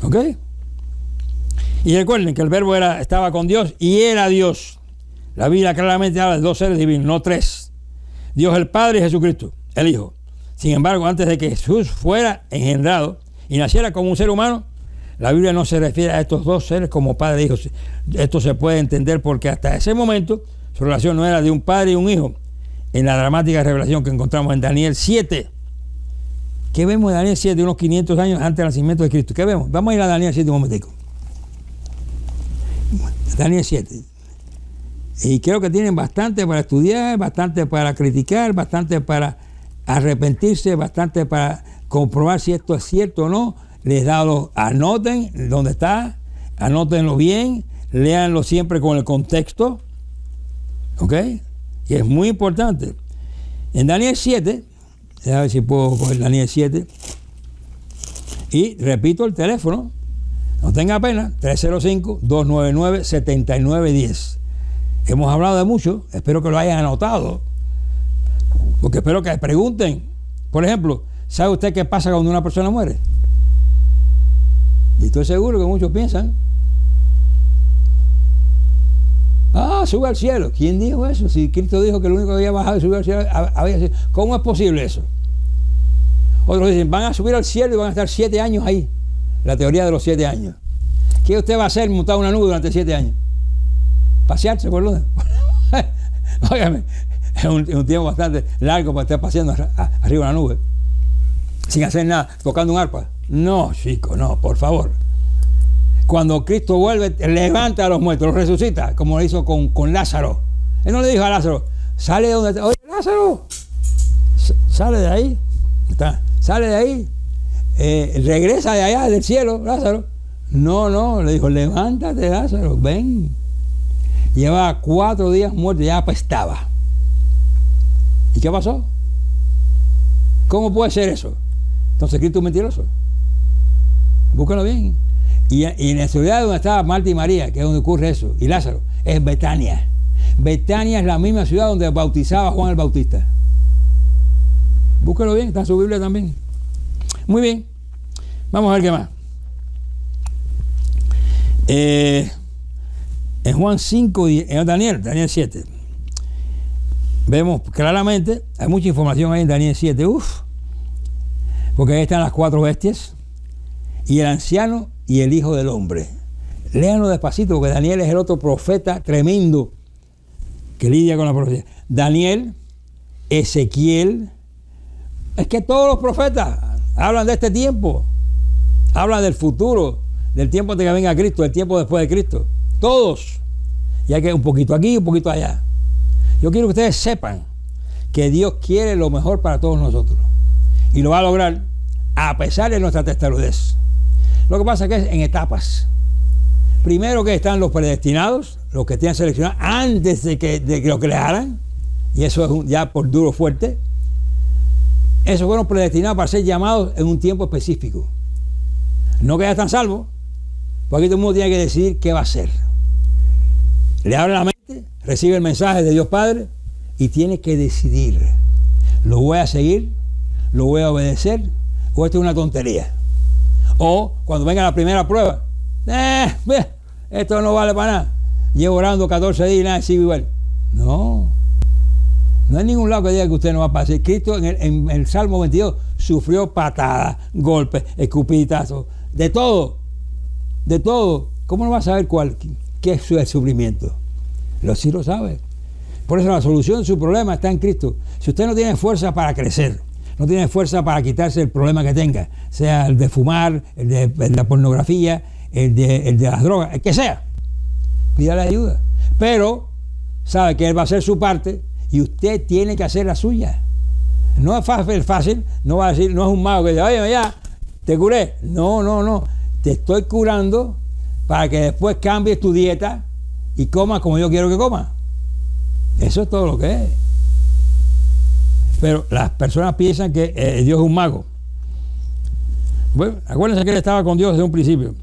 ¿Ok? Y recuerden que el verbo estaba con Dios y era Dios. La Biblia claramente habla de dos seres divinos, no tres. Dios el Padre y Jesucristo, el Hijo. Sin embargo, antes de que Jesús fuera engendrado y naciera como un ser humano, la Biblia no se refiere a estos dos seres como padre e hijo. Esto se puede entender porque hasta ese momento su relación no era de un padre y un hijo. En la dramática revelación que encontramos en Daniel 7. ¿Qué vemos en Daniel 7? Unos 500 años antes del nacimiento de Cristo. ¿Qué vemos? Vamos a ir a Daniel 7 un momentico. Daniel 7. Y creo que tienen bastante para estudiar, bastante para criticar, bastante para arrepentirse, bastante para comprobar si esto es cierto o no. Les he dado, anoten dónde está, anótenlo bien, léanlo siempre con el contexto, ¿ok? Y es muy importante. En Daniel 7, a ver si puedo coger Daniel 7, y repito el teléfono, no tenga pena, 305-299-7910. Hemos hablado de mucho, espero que lo hayan anotado, porque espero que pregunten. Por ejemplo, ¿sabe usted qué pasa cuando una persona muere? Y estoy seguro que muchos piensan, sube al cielo. ¿Quién dijo eso? Si Cristo dijo que lo único que había bajado y subido al cielo había sido. ¿Cómo es posible eso? Otros dicen, van a subir al cielo y van a estar 7 años ahí. La teoría de los 7 años. ¿Qué usted va a hacer montado en una nube durante 7 años? Pasearse por luna. Óigame, es un tiempo bastante largo para estar paseando arriba de una nube, sin hacer nada, tocando un arpa. No, chico, no, por favor. Cuando Cristo vuelve, levanta a los muertos, los resucita, como lo hizo con Lázaro. Él no le dijo a Lázaro, sale de donde está. Oye, Lázaro, sale de ahí. Sale de ahí. Regresa de allá, del cielo, Lázaro. No, le dijo, levántate, Lázaro, ven. Llevaba 4 días muerto, ya apestaba. ¿Y qué pasó? ¿Cómo puede ser eso? Entonces Cristo es mentiroso. Búscalo bien. Y en la ciudad donde estaba Marta y María, que es donde ocurre eso, y Lázaro, es Betania. Betania es la misma ciudad donde bautizaba Juan el Bautista. Búscalo bien, está en su Biblia también. Muy bien. Vamos a ver qué más. En Juan 5, en Daniel 7, vemos claramente, hay mucha información ahí en Daniel 7, porque ahí están las 4 bestias, y el anciano y el hijo del hombre. Léanlo despacito, porque Daniel es el otro profeta tremendo que lidia con la profecía. Daniel, Ezequiel, es que todos los profetas hablan de este tiempo, hablan del futuro, del tiempo de que venga Cristo, del tiempo después de Cristo. Todos. Y hay que un poquito aquí, un poquito allá. Yo quiero que ustedes sepan que Dios quiere lo mejor para todos nosotros. Y lo va a lograr a pesar de nuestra testarudez. Lo que pasa es que es en etapas. Primero que están los predestinados, los que tienen seleccionados antes de que lo crearan. Y eso es ya por duro fuerte. Esos fueron predestinados para ser llamados en un tiempo específico. No que ya están salvos, porque aquí todo el mundo tiene que decidir qué va a hacer. Le abre la mente, recibe el mensaje de Dios Padre y tiene que decidir. ¿Lo voy a seguir? ¿Lo voy a obedecer? ¿O esto es una tontería? O cuando venga la primera prueba, esto no vale para nada. Llevo orando 14 días y nada, sigo igual. No hay ningún lado que diga que usted no va a pasar. Cristo en el Salmo 22 sufrió patadas, golpes, escupitazos, de todo. ¿Cómo no va a saber qué es el sufrimiento? Sí lo sabe. Por eso la solución de su problema está en Cristo. Si usted no tiene fuerza para crecer, no tiene fuerza para quitarse el problema que tenga, sea el de fumar, el de la pornografía, el de las drogas, el que sea, pídale ayuda. Pero sabe que Él va a hacer su parte y usted tiene que hacer la suya. No es fácil, no va a decir, no es un mago que dice, oye, ya, te curé. No. Te estoy curando para que después cambies tu dieta y comas como yo quiero que comas. Eso es todo lo que es. Pero las personas piensan que Dios es un mago. Bueno, acuérdense que Él estaba con Dios desde un principio.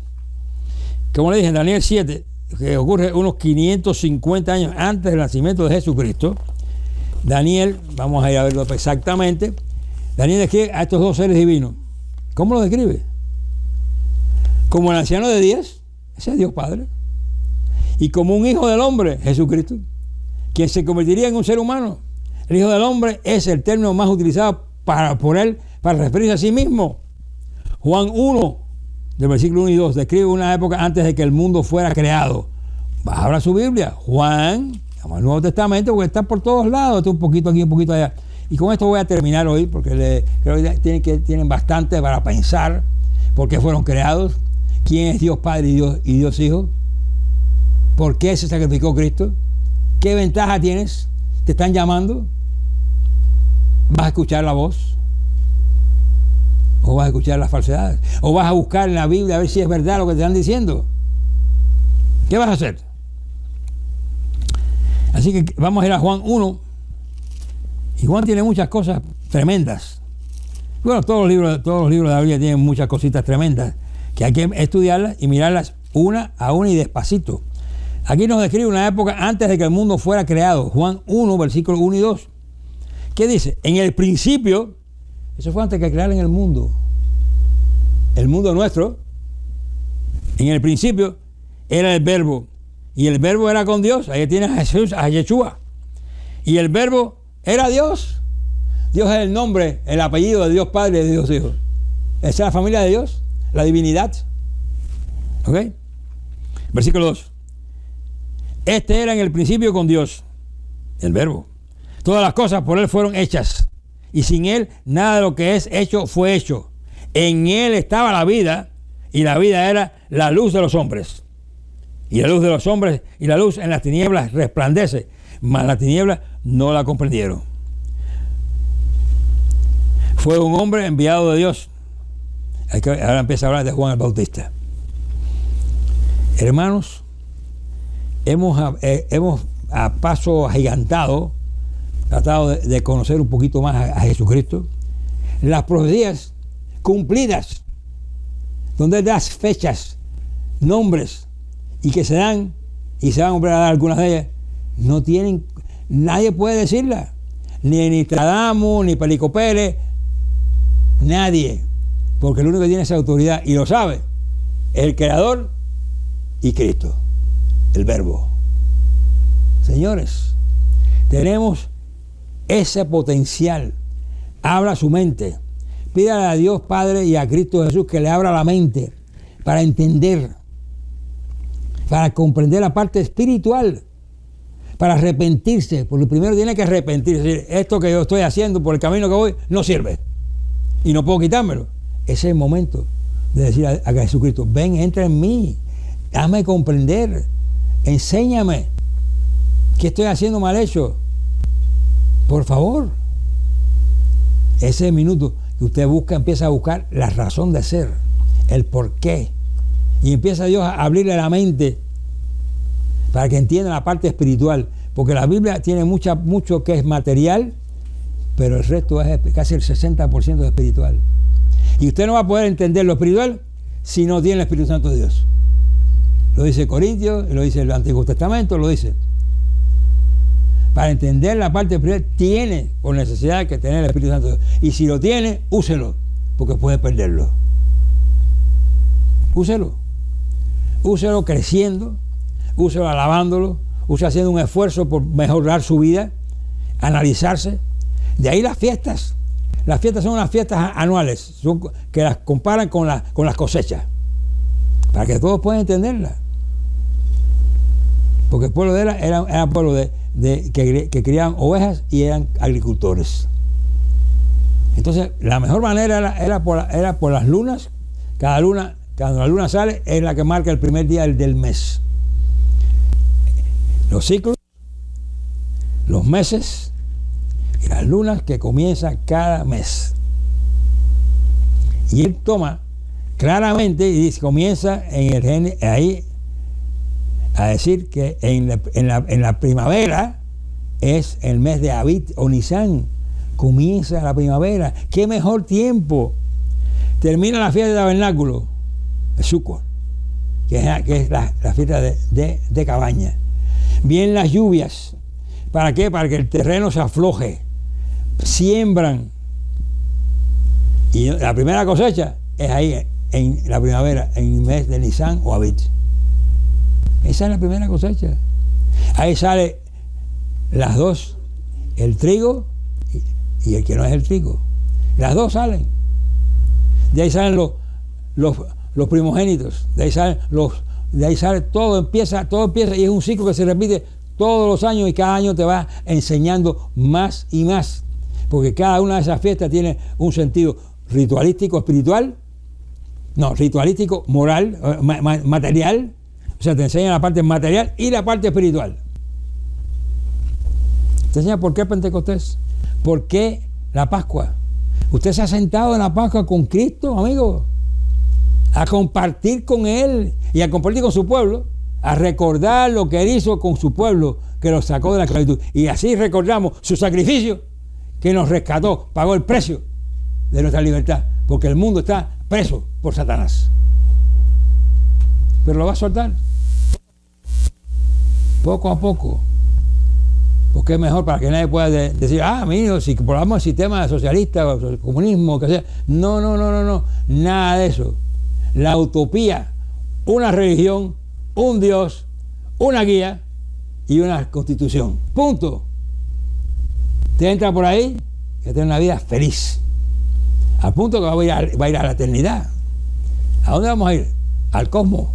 Como le dije en Daniel 7, que ocurre unos 550 años antes del nacimiento de Jesucristo, Daniel, vamos a ir a verlo exactamente, Daniel describe a estos dos seres divinos. ¿Cómo lo describe? Como el anciano de días, ese es Dios Padre. Y como un hijo del hombre, Jesucristo, quien se convertiría en un ser humano. El hijo del hombre es el término más utilizado por él para referirse a sí mismo. Juan 1, del versículo 1 y 2, describe una época antes de que el mundo fuera creado. Abra su Biblia, Juan, el Nuevo Testamento, porque está por todos lados, está un poquito aquí, un poquito allá. Y con esto voy a terminar hoy, porque creo que tienen bastante para pensar por qué fueron creados, quién es Dios Padre y Dios Hijo, por qué se sacrificó Cristo, qué ventaja tienes, te están llamando, vas a escuchar la voz, o vas a escuchar las falsedades, o vas a buscar en la Biblia a ver si es verdad lo que te están diciendo. ¿Qué vas a hacer? Así que vamos a ir a Juan 1. Y Juan tiene muchas cosas tremendas. Bueno, todos los libros de la Biblia tienen muchas cositas tremendas que hay que estudiarlas y mirarlas una a una y despacito. Aquí nos describe una época antes de que el mundo fuera creado. Juan 1, versículos 1 y 2. ¿Qué dice? En el principio, eso fue antes de que crearan el mundo nuestro. En el principio era el verbo, y el verbo era con Dios. Ahí tienes a Jesús, a Yeshua. Y el verbo era Dios. Dios es el nombre, el apellido de Dios Padre y de Dios Hijo. Esa es la familia de Dios, la divinidad. ¿Ok? Versículo 2. Este era en el principio con Dios, el verbo. Todas las cosas por él fueron hechas, y sin él nada de lo que es hecho fue hecho. En él estaba la vida, y la vida era la luz de los hombres. Y la luz de los hombres y la luz en las tinieblas resplandece, mas las tinieblas no la comprendieron. Fue un hombre enviado de Dios. Ahora empieza a hablar de Juan el Bautista. Hermanos, hemos a paso agigantado tratado de conocer un poquito más a Jesucristo. Las profecías cumplidas, donde das fechas, nombres, y que se dan, y se van a dar algunas de ellas, no tienen, nadie puede decirlas, ni Nostradamus, ni Perico Pérez, nadie, porque el único que tiene esa autoridad, y lo sabe, es el Creador y Cristo, el Verbo. Señores, tenemos ese potencial. Abra su mente, pídale a Dios Padre y a Cristo Jesús que le abra la mente para entender, para comprender la parte espiritual, para arrepentirse, porque primero tiene que arrepentirse. Esto que yo estoy haciendo por el camino que voy no sirve y no puedo quitármelo. Ese es el momento de decir a Jesucristo: ven, entra en mí, hazme comprender, enséñame qué estoy haciendo mal hecho, por favor. Ese es el minuto que usted empieza a buscar la razón de ser, el por qué, y empieza Dios a abrirle la mente para que entienda la parte espiritual, porque la Biblia tiene mucho que es material, pero el resto es casi el 60% de espiritual. Y usted no va a poder entender lo espiritual si no tiene el Espíritu Santo de Dios. Lo dice Corintios, lo dice el Antiguo Testamento, lo dice. Para entender la parte espiritual tiene por necesidad que tener el Espíritu Santo de Dios. Y si lo tiene, úselo, porque puede perderlo. Úselo. Úselo creciendo, úselo alabándolo, úselo haciendo un esfuerzo por mejorar su vida, analizarse. De ahí las fiestas. Las fiestas son unas fiestas anuales, que las comparan con las cosechas, para que todos puedan entenderlas. Porque el pueblo de él era pueblo que criaban ovejas y eran agricultores. Entonces, la mejor manera era por las lunas. Cada luna, cuando la luna sale, es la que marca el primer día del mes. Los ciclos, los meses y las lunas que comienzan cada mes. Y él toma claramente y dice, comienza ahí a decir que en la primavera es el mes de Abit o Nisan. Comienza la primavera. ¿Qué mejor tiempo? Termina la fiesta de tabernáculo, de Sukkot, que es la fiesta de cabaña. Vienen las lluvias. ¿Para qué? Para que el terreno se afloje. Siembran. Y la primera cosecha es ahí, en la primavera, en el mes de Nisan o Abit. Esa es la primera cosecha. Ahí sale las dos, el trigo y el que no es el trigo. Las dos salen. De ahí salen los primogénitos. De ahí sale todo empieza y es un ciclo que se repite todos los años y cada año te va enseñando más y más. Porque cada una de esas fiestas tiene un sentido ritualístico, espiritual, ritualístico, moral, material. O sea, te enseña la parte material y la parte espiritual. Te enseña por qué Pentecostés, por qué la Pascua. Usted se ha sentado en la Pascua con Cristo, amigo, a compartir con Él y a compartir con su pueblo, a recordar lo que Él hizo con su pueblo, que lo sacó de la esclavitud. Y así recordamos su sacrificio, que nos rescató, pagó el precio de nuestra libertad, porque el mundo está preso por Satanás. Pero lo va a soltar poco a poco, porque es mejor para que nadie pueda decir, mira, si probamos el sistema socialista o el comunismo, que sea. No, nada de eso. La utopía, una religión, un Dios, una guía y una constitución. Punto. Te entra por ahí y tener una vida feliz. Al punto que va a ir a la eternidad. ¿A dónde vamos a ir? Al cosmos.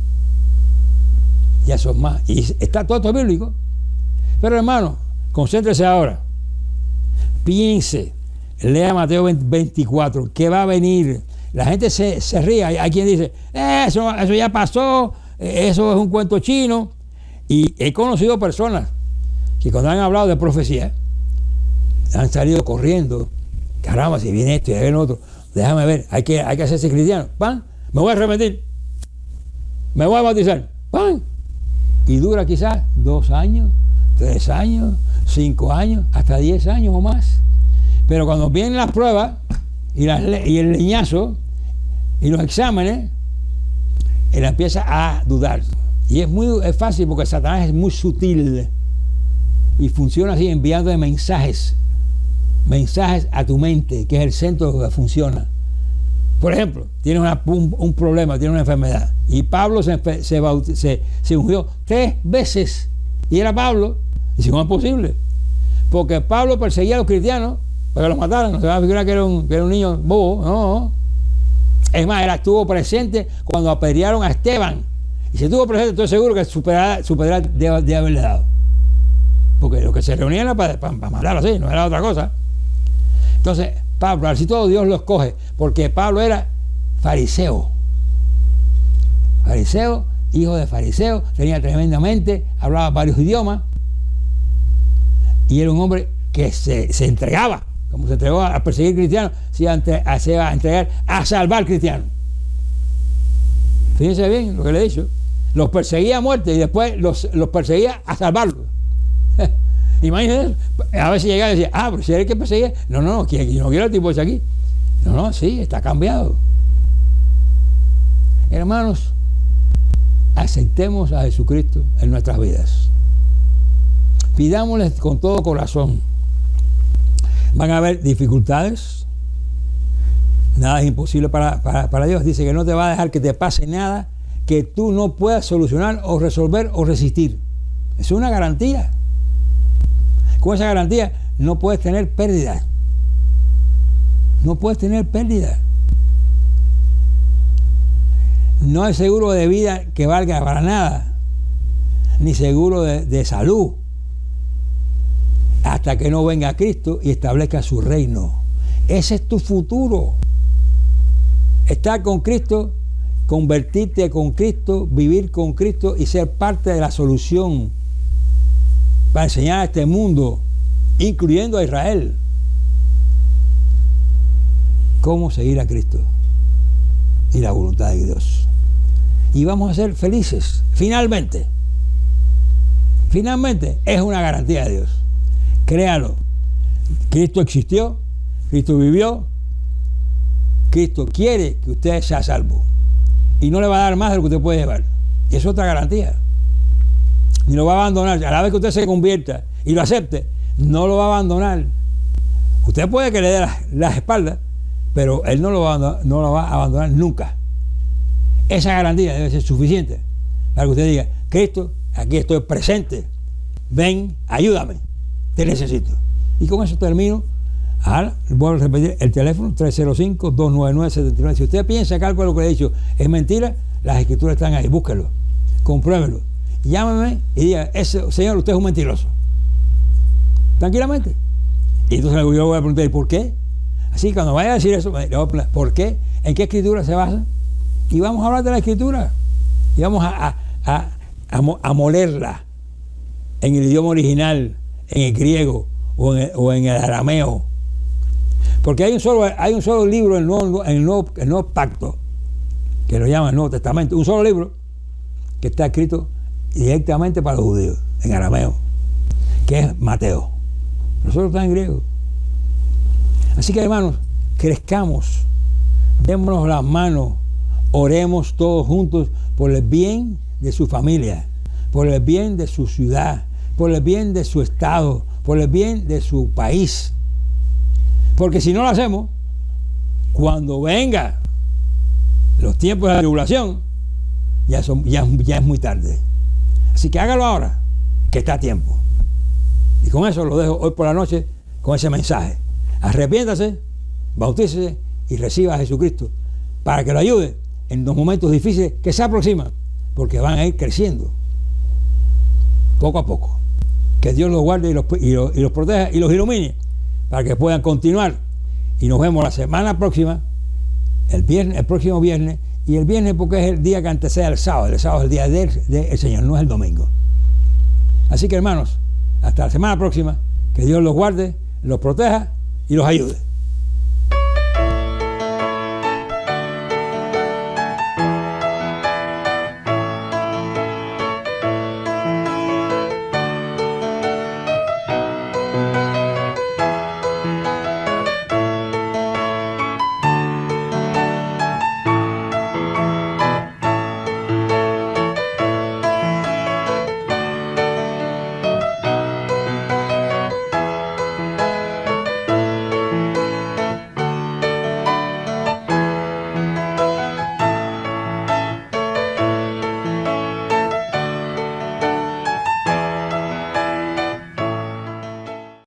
Ya son más. Y está todo esto bíblico. Pero hermano, concéntrese ahora. Piense. Lea Mateo 24. Que va a venir. La gente se ríe. Hay quien dice, eso ya pasó. Eso es un cuento chino. Y he conocido personas que cuando han hablado de profecía han salido corriendo. Caramba, si viene esto y viene otro. Déjame ver. Hay que hacerse cristiano. ¡Pam! Me voy a arrepentir. Me voy a bautizar. ¡Pam! Y dura quizás 2 años, 3 años, 5 años, hasta 10 años o más. Pero cuando vienen las pruebas y el leñazo y los exámenes, él empieza a dudar. Y es fácil porque Satanás es muy sutil y funciona así, enviando mensajes a tu mente, que es el centro donde funciona. Por ejemplo, tienes un problema, tienes una enfermedad. Y Pablo se ungió 3 veces. Y era Pablo. Y si no es posible. Porque Pablo perseguía a los cristianos para que los mataran. No se va a figurar que era un niño bobo. No. Es más, estuvo presente cuando apedrearon a Esteban. Y si estuvo presente, estoy seguro que su pedral de haberle dado. Porque lo que se reunían era para matarlo así, no era otra cosa. Entonces, Pablo, así todo Dios lo escoge, porque Pablo era fariseo, hijo de fariseo, tenía tremendamente, hablaba varios idiomas, y era un hombre que se entregaba, como se entregó a perseguir cristianos, se iba a entregar a salvar cristianos. Fíjense bien lo que le he dicho, los perseguía a muerte y después los perseguía a salvarlos. Imagínense, a veces llegaba y decía, pero si era el que perseguía, no, yo no quiero el tipo ese aquí. No, sí, está cambiado. Hermanos, aceptemos a Jesucristo en nuestras vidas. Pidámosle con todo corazón. Van a haber dificultades. Nada es imposible para Dios. Dice que no te va a dejar que te pase nada que tú no puedas solucionar o resolver o resistir. Es una garantía. Con esa garantía no puedes tener pérdida. No puedes tener pérdida. No hay seguro de vida que valga para nada, ni seguro de salud, hasta que no venga Cristo y establezca su reino. Ese es tu futuro. Estar con Cristo, convertirte con Cristo, vivir con Cristo y ser parte de la solución para enseñar a este mundo, incluyendo a Israel, cómo seguir a Cristo y la voluntad de Dios. Y vamos a ser felices, finalmente. Finalmente, es una garantía de Dios. Créalo. Cristo existió, Cristo vivió, Cristo quiere que usted sea salvo. Y no le va a dar más de lo que usted puede llevar. Y es otra garantía. Ni lo va a abandonar. A la vez que usted se convierta y lo acepte, no lo va a abandonar. Usted puede que le dé las espaldas, pero Él no lo va a abandonar nunca. Esa garantía debe ser suficiente para que usted diga, Cristo, aquí estoy presente, ven, ayúdame, te necesito. Y con eso termino. Ahora, vuelvo a repetir el teléfono 305-299-79. Si usted piensa que algo de lo que le he dicho es mentira, las escrituras están ahí, búsquelo, compruébelo, llámeme y diga, señor, usted es un mentiroso, tranquilamente. Y entonces yo le voy a preguntar, ¿y por qué? Así que cuando vaya a decir eso, le voy a preguntar, ¿por qué? ¿En qué escritura se basa? Y vamos a hablar de la escritura y vamos a molerla en el idioma original, en el griego o en el arameo. Porque hay un solo libro en el nuevo pacto, que lo llaman Nuevo Testamento, un solo libro que está escrito directamente para los judíos, en arameo, que es Mateo. Nosotros estamos en griego. Así que, hermanos, crezcamos, démonos las manos, oremos todos juntos por el bien de su familia, por el bien de su ciudad, por el bien de su estado, por el bien de su país. Porque si no lo hacemos, cuando venga los tiempos de la tribulación, ya es muy tarde. Así que hágalo ahora, que está a tiempo. Y con eso lo dejo hoy por la noche con ese mensaje. Arrepiéntase, bautícese y reciba a Jesucristo para que lo ayude en los momentos difíciles que se aproximan, porque van a ir creciendo poco a poco. Que Dios los guarde y los proteja y los ilumine para que puedan continuar. Y nos vemos la semana próxima, el próximo viernes, y el viernes porque es el día que antecede al sábado. El sábado es el día del Señor, no es el domingo. Así que, hermanos, hasta la semana próxima, que Dios los guarde, los proteja y los ayude.